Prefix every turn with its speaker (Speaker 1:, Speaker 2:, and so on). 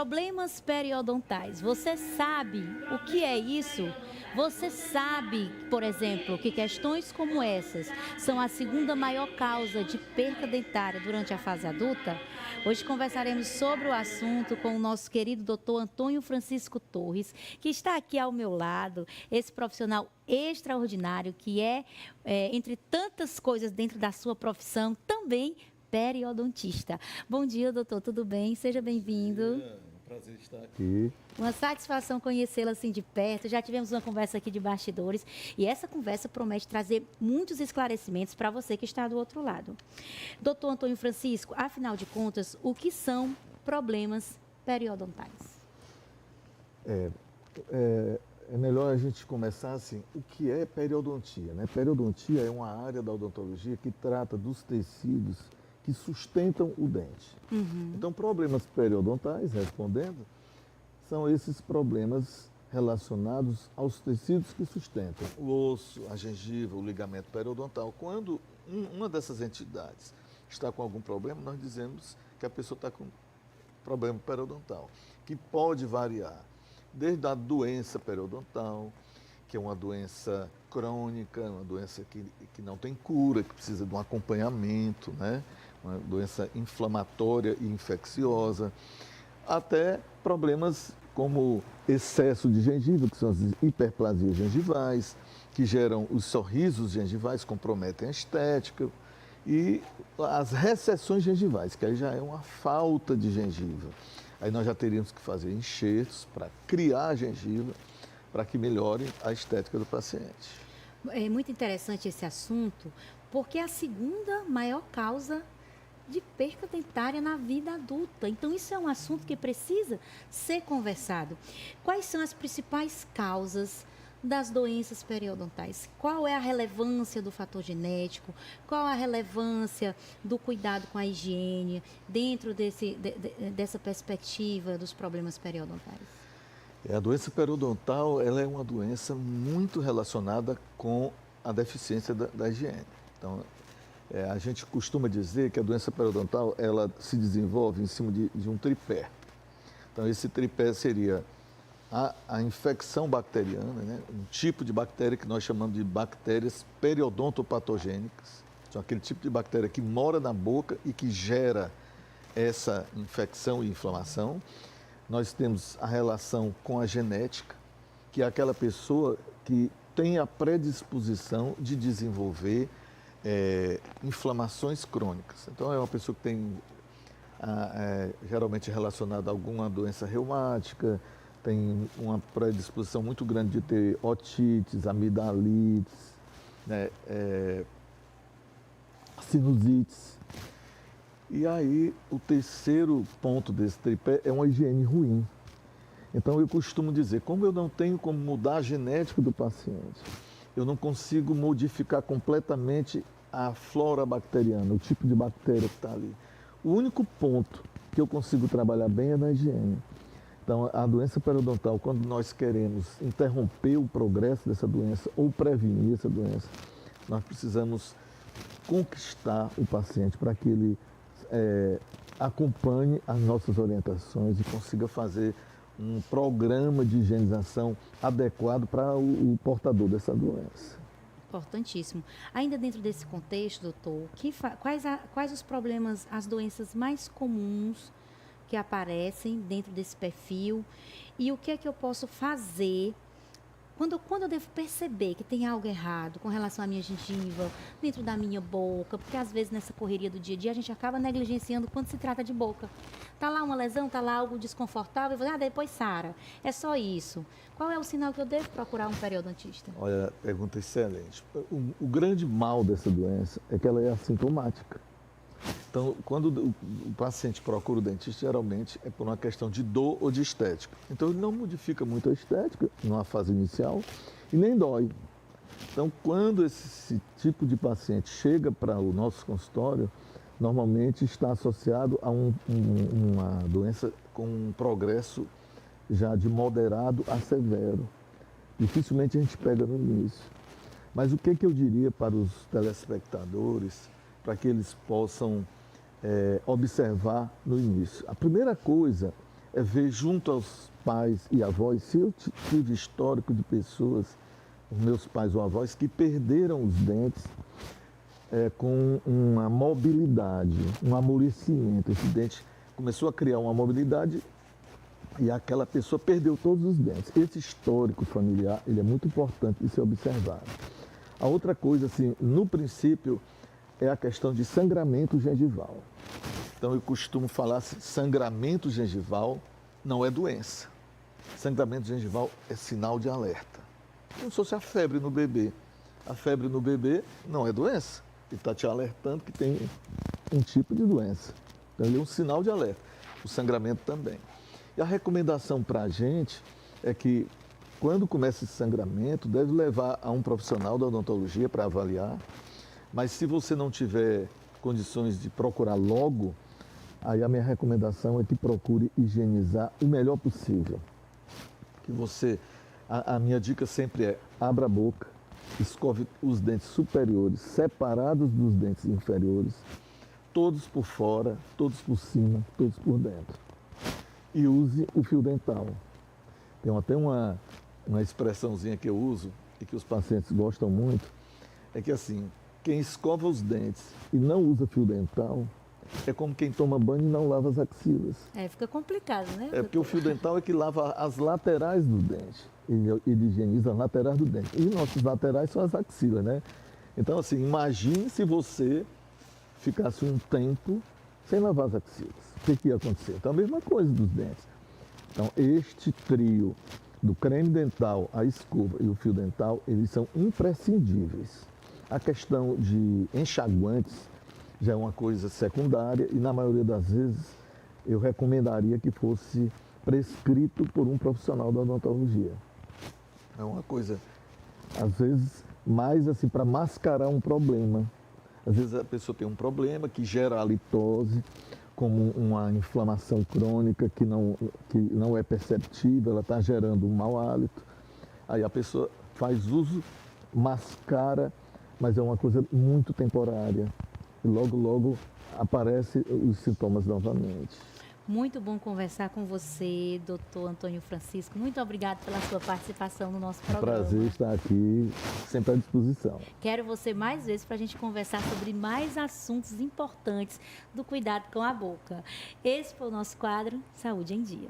Speaker 1: Problemas periodontais. Você sabe o que é isso? Você sabe, por exemplo, que questões como essas são a segunda maior causa de perca dentária durante a fase adulta? Hoje conversaremos sobre o assunto com o nosso querido doutor Antônio Francisco Torres, que está aqui ao meu lado, esse profissional extraordinário que entre tantas coisas dentro da sua profissão, também periodontista. Bom dia, doutor, tudo bem? Seja bem-vindo.
Speaker 2: Prazer estar aqui.
Speaker 1: Uma satisfação conhecê-lo assim de perto. Já tivemos uma conversa aqui de bastidores e essa conversa promete trazer muitos esclarecimentos para você que está do outro lado. Doutor Antônio Francisco, afinal de contas, o que são problemas periodontais?
Speaker 2: É melhor a gente começar assim, o que é periodontia, né? Periodontia é uma área da odontologia que trata dos tecidos que sustentam o dente. Então, problemas periodontais, respondendo, são esses problemas relacionados aos tecidos que sustentam o osso, a gengiva, o ligamento periodontal. Quando uma dessas entidades está com algum problema, nós dizemos que a pessoa está com problema periodontal, que pode variar desde a doença periodontal, que é uma doença crônica, uma doença que não tem cura, que precisa de um acompanhamento, né? Uma doença inflamatória e infecciosa, até problemas como excesso de gengiva, que são as hiperplasias gengivais, que geram os sorrisos gengivais, comprometem a estética, e as recessões gengivais, que aí já é uma falta de gengiva. Aí nós já teríamos que fazer enxertos para criar a gengiva, para que melhore a estética do paciente.
Speaker 1: É muito interessante esse assunto, porque é a segunda maior causa de perca dentária na vida adulta. Então, isso é um assunto que precisa ser conversado. Quais são as principais causas das doenças periodontais? Qual é a relevância do fator genético? Qual a relevância do cuidado com a higiene dentro dessa perspectiva dos problemas periodontais?
Speaker 2: A doença periodontal, ela é uma doença muito relacionada com a deficiência da higiene. Então, a gente costuma dizer que a doença periodontal, ela se desenvolve em cima de um tripé. Então, esse tripé seria a infecção bacteriana, né? Um tipo de bactéria que nós chamamos de bactérias periodontopatogênicas. São aquele tipo de bactéria que mora na boca e que gera essa infecção e inflamação. Nós temos a relação com a genética, que é aquela pessoa que tem a predisposição de desenvolver inflamações crônicas. Então, é uma pessoa que tem geralmente relacionada a alguma doença reumática, tem uma predisposição muito grande de ter otites, amidalites, né, sinusites. E aí, o terceiro ponto desse tripé é uma higiene ruim. Então, eu costumo dizer, como eu não tenho como mudar a genética do paciente, eu não consigo modificar completamente a flora bacteriana, o tipo de bactéria que está ali. O único ponto que eu consigo trabalhar bem é na higiene. Então, a doença periodontal, quando nós queremos interromper o progresso dessa doença ou prevenir essa doença, nós precisamos conquistar o paciente para que ele acompanhe as nossas orientações e consiga fazer um programa de higienização adequado para o portador dessa doença.
Speaker 1: Importantíssimo. Ainda dentro desse contexto, doutor, quais os problemas, as doenças mais comuns que aparecem dentro desse perfil e o que é que eu posso fazer quando eu devo perceber que tem algo errado com relação à minha gengiva, dentro da minha boca, porque às vezes nessa correria do dia a dia a gente acaba negligenciando quando se trata de boca. Tá lá uma lesão, tá lá algo desconfortável, depois sara. É só isso. Qual é o sinal que eu devo procurar um periodontista?
Speaker 2: Olha, pergunta excelente. O grande mal dessa doença é que ela é assintomática. Então, quando o paciente procura o dentista, geralmente é por uma questão de dor ou de estética. Então, ele não modifica muito a estética numa fase inicial e nem dói. Então, quando esse tipo de paciente chega para o nosso consultório, normalmente está associado a uma doença com um progresso já de moderado a severo. Dificilmente a gente pega no início. Mas o que eu diria para os telespectadores, para que eles possam observar no início? A primeira coisa é ver junto aos pais e avós, se eu tive histórico de pessoas, os meus pais ou avós, que perderam os dentes com uma mobilidade, um amolecimento. Esse dente começou a criar uma mobilidade e aquela pessoa perdeu todos os dentes. Esse histórico familiar, ele é muito importante de ser observado. A outra coisa, assim, no princípio, é a questão de sangramento gengival. Então, eu costumo falar assim, sangramento gengival não é doença. Sangramento gengival é sinal de alerta. Como se fosse a febre no bebê. A febre no bebê não é doença. Ele está te alertando que tem um tipo de doença. Então, ele é um sinal de alerta. O sangramento também. E a recomendação para a gente é que, quando começa esse sangramento, deve levar a um profissional da odontologia para avaliar. Mas se você não tiver condições de procurar logo, aí a minha recomendação é que procure higienizar o melhor possível. Que você, a minha dica sempre é, abra a boca, escove os dentes superiores, separados dos dentes inferiores, todos por fora, todos por cima, todos por dentro. E use o fio dental. Tem até uma expressãozinha que eu uso e que os pacientes gostam muito, é que assim, quem escova os dentes e não usa fio dental é como quem toma banho e não lava as axilas.
Speaker 1: Fica complicado, né?
Speaker 2: É porque o fio dental é que lava as laterais do dente. Ele higieniza as laterais do dente. E nossos laterais são as axilas, né? Então, assim, imagine se você ficasse um tempo sem lavar as axilas. O que ia acontecer? Então, a mesma coisa dos dentes. Então, este trio do creme dental, a escova e o fio dental, eles são imprescindíveis. A questão de enxaguantes já é uma coisa secundária e, na maioria das vezes, eu recomendaria que fosse prescrito por um profissional da odontologia. É uma coisa, às vezes, mais assim, para mascarar um problema. Às vezes a pessoa tem um problema que gera halitose, como uma inflamação crônica que não é perceptível, ela está gerando um mau hálito. Aí a pessoa faz uso, mascara, mas é uma coisa muito temporária. E logo, logo aparecem os sintomas novamente.
Speaker 1: Muito bom conversar com você, doutor Antônio Francisco. Muito obrigado pela sua participação no nosso programa.
Speaker 2: Prazer estar aqui, sempre à disposição.
Speaker 1: Quero você mais vezes para a gente conversar sobre mais assuntos importantes do cuidado com a boca. Esse foi o nosso quadro Saúde em Dia.